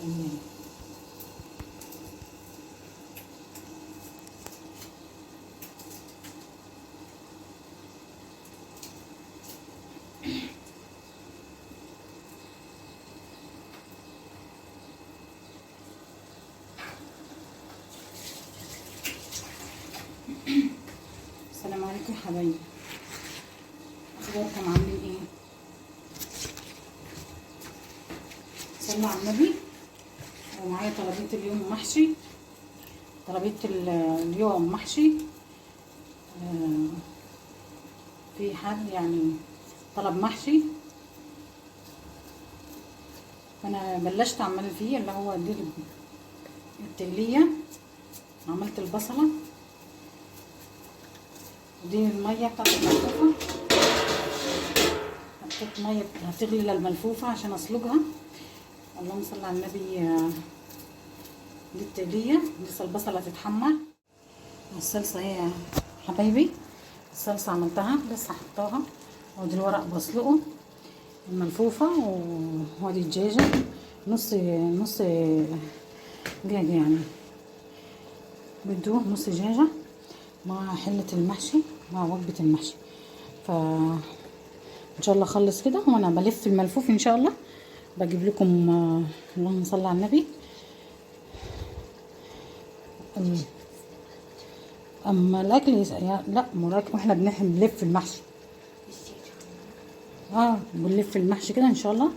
السلام عليكم يا حبايبي، اخباركم عاملين ايه؟ صلوا على النبي. ومعايا طلبية اليوم محشي، طلبية اليوم محشي. في حد يعني طلب محشي، فانا بلشت اعمل فيه اللي هو دي التقلية. عملت البصلة ودي المية بتاعت الملفوفة، حطيت مية هتغلي للملفوفة عشان اسلقها. اللهم صل على النبي. دي التقلية، لسه البصلة تتحمر. الصلصة هي يا حبايبي، الصلصة عملتها لسه حطاها. ودي الورق بسلقه، الملفوفة، وادي الدجاجة نص دجاجة يعني، بدو نص دجاجة مع حلة المحشي مع وجبة المحشي. ان شاء الله اخلص كده وانا بلف الملفوف ان شاء الله بجيب لكم. اللهم صل على النبي. اما الاكل لا مراك واحنا بنلف المحشي. بنلف المحشي كده ان شاء الله.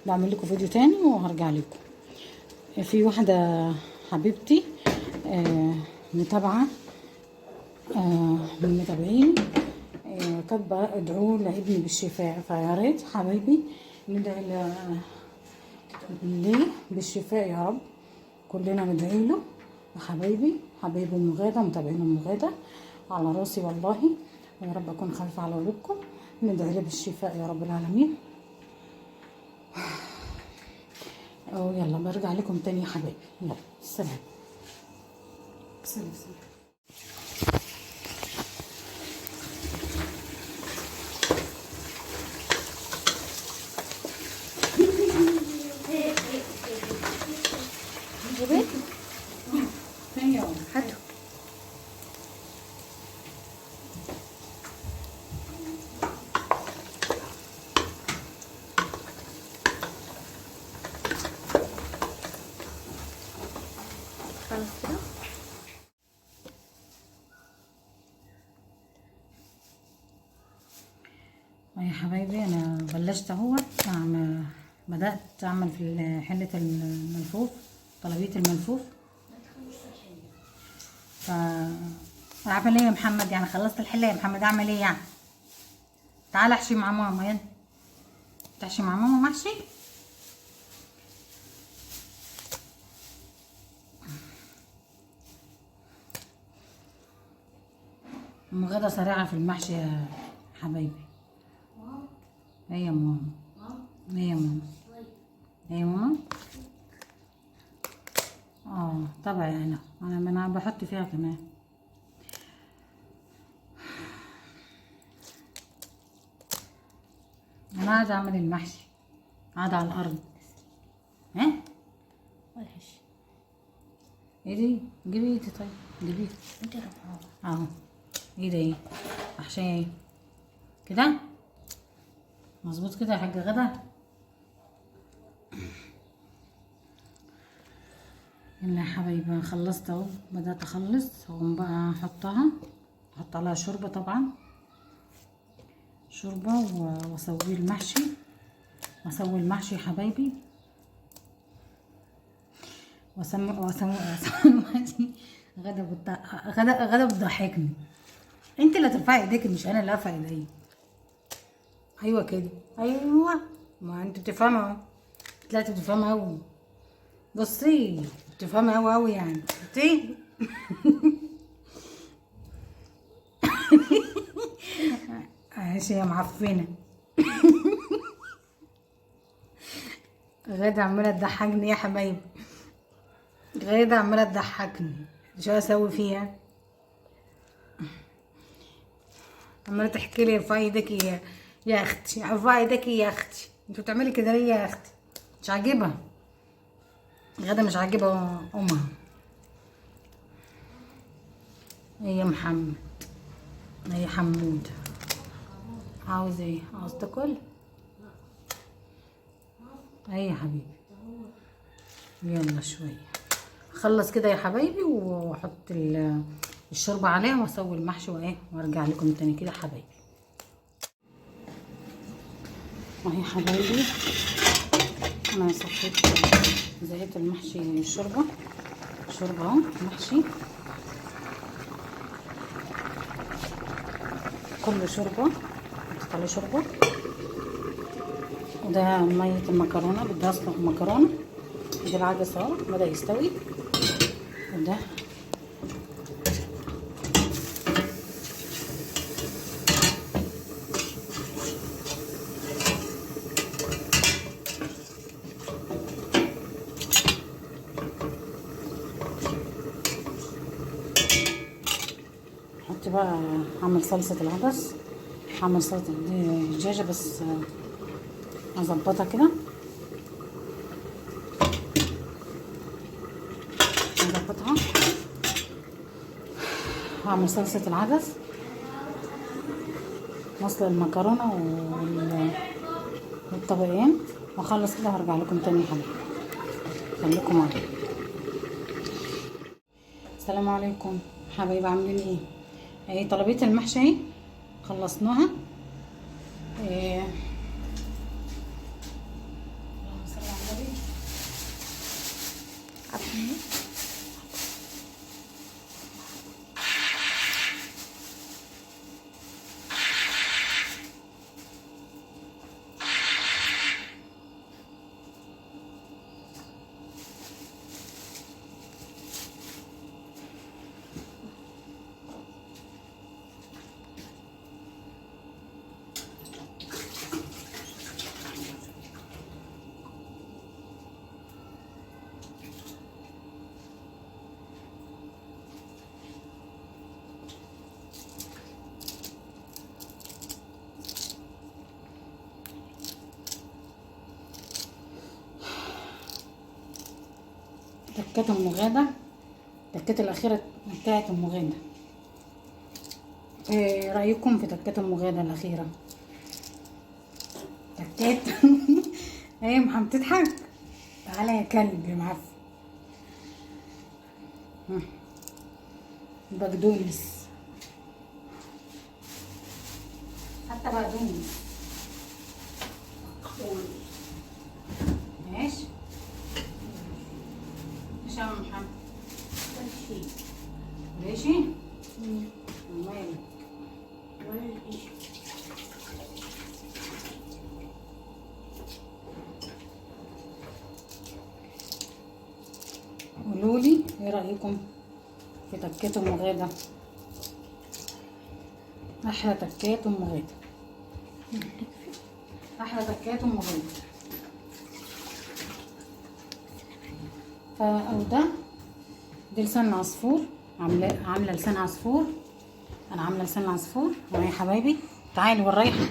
بعمل لكم فيديو تاني وهرجع لكم. في واحده حبيبتي متابعه من متابعيني كاتبه ادعوا لابني بالشفاء، فيا ريت حبايبي ندعي ليه بالشفاء يا رب. كلنا ندعي له يا حبايبي. حبايبي ام غاده، متابعين ام غاده على راسي والله، ويا رب اكون خايفه على قلوبكم. ندعي له بالشفاء يا رب العالمين. يلا برجع لكم تاني يا حبايبي. يلا سلام سلام سلام. هاتوا خلاص كده. يا حبايبي انا بلشت اهوت بدات اعمل في حله الملفوف، طلبيه الملفوف. اعمل ايه يا محمد؟ يعني خلصت الحله يا محمد، اعمل ايه يعني؟ تعال احشي مع ماما. يلا تحشي مع ماما محشي. ام غدا سريعه في المحشي يا حبايبي. ايه يا ماما؟ ايه يا ماما؟ ايه يا ماما؟ طبعا انا بحط فيها كمان. انا قاعده اعمل المحشي، قاعده على الارض. ها وحش. ايه دي؟ جيبي ايدي. طيب جيبي ايدي انت. اهو ايه ده؟ ايه محشيه؟ ايه كده مظبوط كده يا حاجه غدا؟ يلا يا حبايبي خلصت اهو، بدات اخلص. هقوم بقى احط عليها شوربه طبعا، شوربه واسوي المحشي. اسوي المحشي يا حبايبي، واسوي المحشي. غدا بتضحكني. انت اللي هترفعي ايديك مش انا اللي ارفع ايدي. ايوه كده، ايوه. ما انت بتفهمي اهو، طلعتي بتفهمي اوي. بصي بتفهمي اوي اوي يعني انت. ماشي يا معفنه. غادة عماله تضحكني يا حبايبي، غادة عماله تضحكني. شو اسوي فيها؟ عماله تحكي لي ارفعي ايدك يا اختي، ارفعي ايدك يا اختي. انتوا بتعملي كده ليه يا اختي؟ مش عاجبها. غدا مش عاجبه امها. يا محمد، يا حمود، عاوز ايه؟ عاوز تاكل؟ اي يا حبيبي، يلا شويه خلص كده يا حبايبي، واحط الشوربه عليها واسوي المحشي وايه، وارجع لكم تاني كده حبايبي. اهي حبايبي انا صفيت زيت المحشي الشوربه اهو محشي كله شوربه، حطيت عليه شوربه. وده ميه المكرونه، بدي اسلق المكرونه. ده العدس اهو بدا يستوي. وده حط بقى، اعمل صلصه العدس، اعمل سلطه دجاجه بس اظبطها كده، اظبطها. هعمل صلصه العدس، نسلق المكرونه والطبقين، واخلص كده هرجع لكم تاني يا حبايبي. خليكم معايا. السلام عليكم حبايبي، عاملين ايه؟ اهي طلبيه المحشي اهي خلصناها. اللهم صل على النبي. تكات ام غاده، التكات الاخيره بتاعت ام غاده. ايه رايكم في تكات ام غاده الاخيره؟ تكات ايه محمد تضحك؟ تعالى يا كلب يا معفن. بقدونس، حتى بقدونس ماشي. ماشي يا محمد، ماشي. مالك؟ قولولي ايه رايكم في تكات ام غاده؟ احلى تكات ام غاده، احلى تكات ام غاده. دي لسان عصفور، عامله لسان عصفور. انا عامله لسان عصفور اهو يا حبايبي، تعالوا والريحه.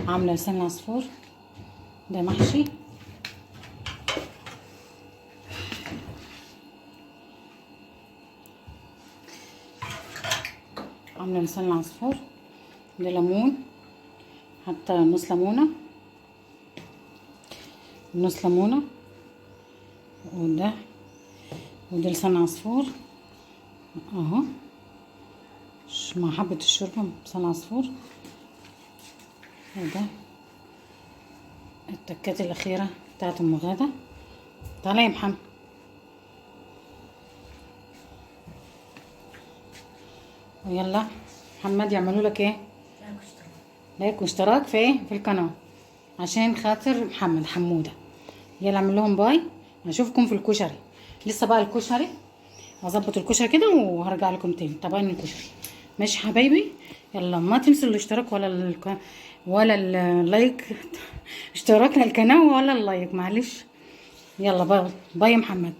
عامله لسان عصفور، ده محشي. عامله لسان العصفور، ده ليمون، حتى نص ليمونه، نص ليمونه. وده لسان عصفور اهو مع حبه الشوربه لسان عصفور. وده التكات الاخيره بتاعت ام غاده. تعالى يا محمد. ويلا محمد يعملوا لك ايه؟ لايك واشتراك في ايه؟ في القناه، عشان خاطر محمد حموده. يلا اعمل لهم باي، اشوفكم في الكشري. لسه بقى الكشري، هظبط الكشري كده وهرجع لكم تاني. طبعا الكشري ماشي حبايبي. يلا ما تنسوا الاشتراك ولا اللايك اشتراك للقناه ولا اللايك، معلش. يلا باي باي يا محمد.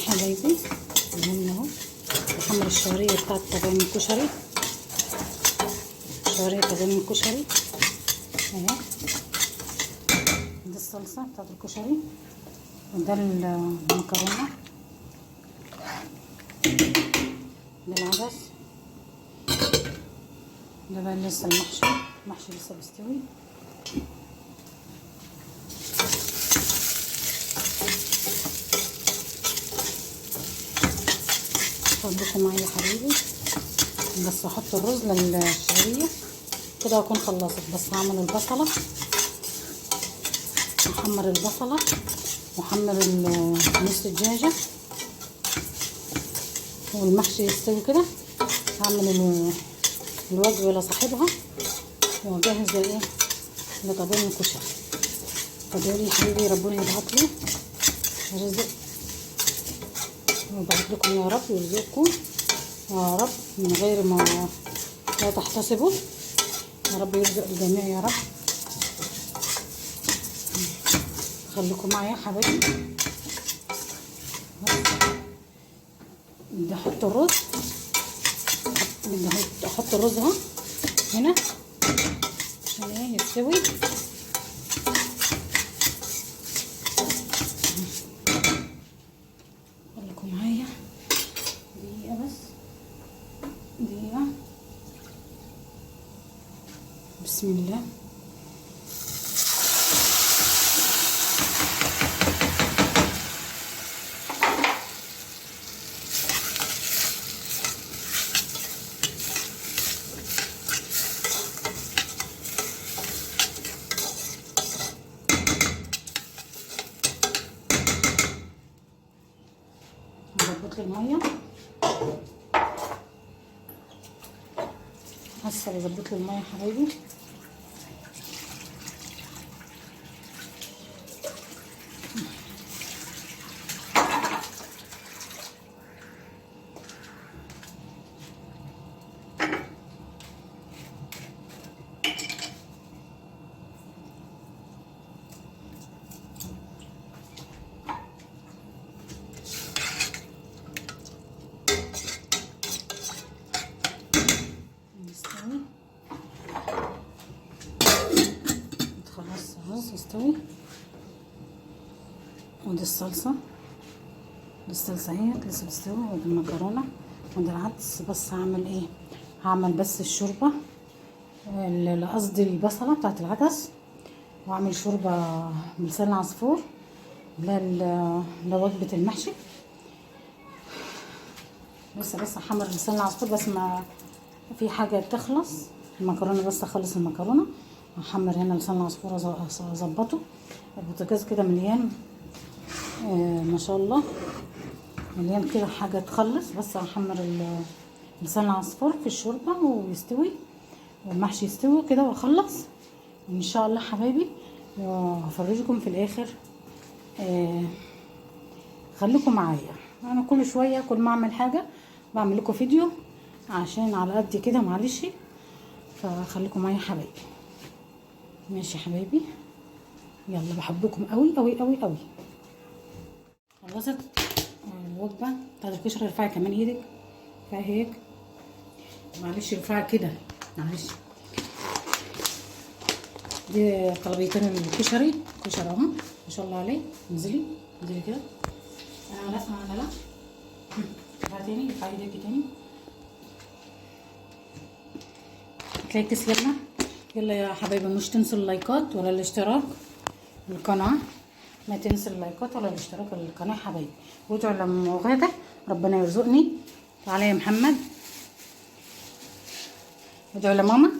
حبايبي هنا اهو بحمر الشعريه بتاعت طاجن الكشري، شعريه طاجن الكشري اهي. دي الصلصه بتاعت الكشري، وده المكرونه، ده العدس، ده بقى لسه المحشي لسه بيستوي. خليكم معايا يا حبيبي، بس هحط الرز للشعريه كده واكون خلصت. بس هعمل البصله، احمر البصله واحمر نص الدجاجه، والمحشي يستوي كده. هعمل الوجبه لصاحبها واجهز ايه لطاجن الكشري. فدعولي يا حبيبي ربنا يبعت لي رزق ويبعت لكم يا رب، ويرزقكم يا رب من غير ما لا تحتسبوا. يا رب يرزق الجميع يا رب. خليكم معايا يا حبايبي. بدي احط الرز، بدي احط الرز اهو هنا عشان ايه يستوي. خليكم معايا دقيقة بس، دقيقة. بسم الله. هظبط لي الميه هسه، بظبط لي الميه يا حبايبي. خلاص الرز يستوي. ودي الصلصة، دي الصلصة اهيت لسه بتستوي. ودي المكرونة ودي العدس. بس هعمل ايه؟ هعمل بس الشوربة، قصدي البصلة بتاعت العدس، واعمل شوربة بلسان العصفور لوجبة المحشي. بس احمر لسان العصفور، بس ما في حاجة تخلص المكرونة، بس اخلص المكرونة احمر هنا لسان العصفور اظبطه. البوتاجاز كده مليان ما شاء الله، مليان كده حاجة تخلص. بس احمر لسان العصفور في الشوربة ويستوي، والمحشي يستوي كده واخلص ان شاء الله حبايبي. وهفرجكم في الاخر. خليكم معايا، انا كل شويه كل ما اعمل حاجه بعمل لكم فيديو عشان على قد كده معلش. فخليكم معايا حبايبي. ماشي حبايبي، يلا بحبكم قوي قوي قوي قوي. خلصت الوجبه بتاعت الكشري. ارفعي كمان ايدك، ارفعي هيك معلش، ارفعي كده معلش. دي طلبيتين الكشري اهو ما شاء الله عليه. انزلي كده. انا لا ارفعي تاني، ارفعي ايدك تاني. هتلاقي كيس لبنه. يلا يا حبايبي، مش تنسوا اللايكات ولا الاشتراك بالقناه. ما تنسوا اللايكات ولا الاشتراك بالقناه حبايبي. وادعوا لام غاده ربنا يرزقني. تعالى يا محمد، ادعوا لماما،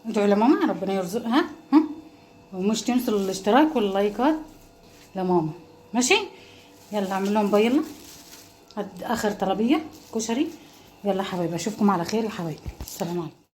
ادعوا لماما ربنا يرزقها. ومش تنسوا الاشتراك واللايكات لماما. ماشي، يلا اعمل لهم بايلا. اخر طلبيه كشري. يلا حبايبي، اشوفكم على خير يا حبايبي. السلام عليكم.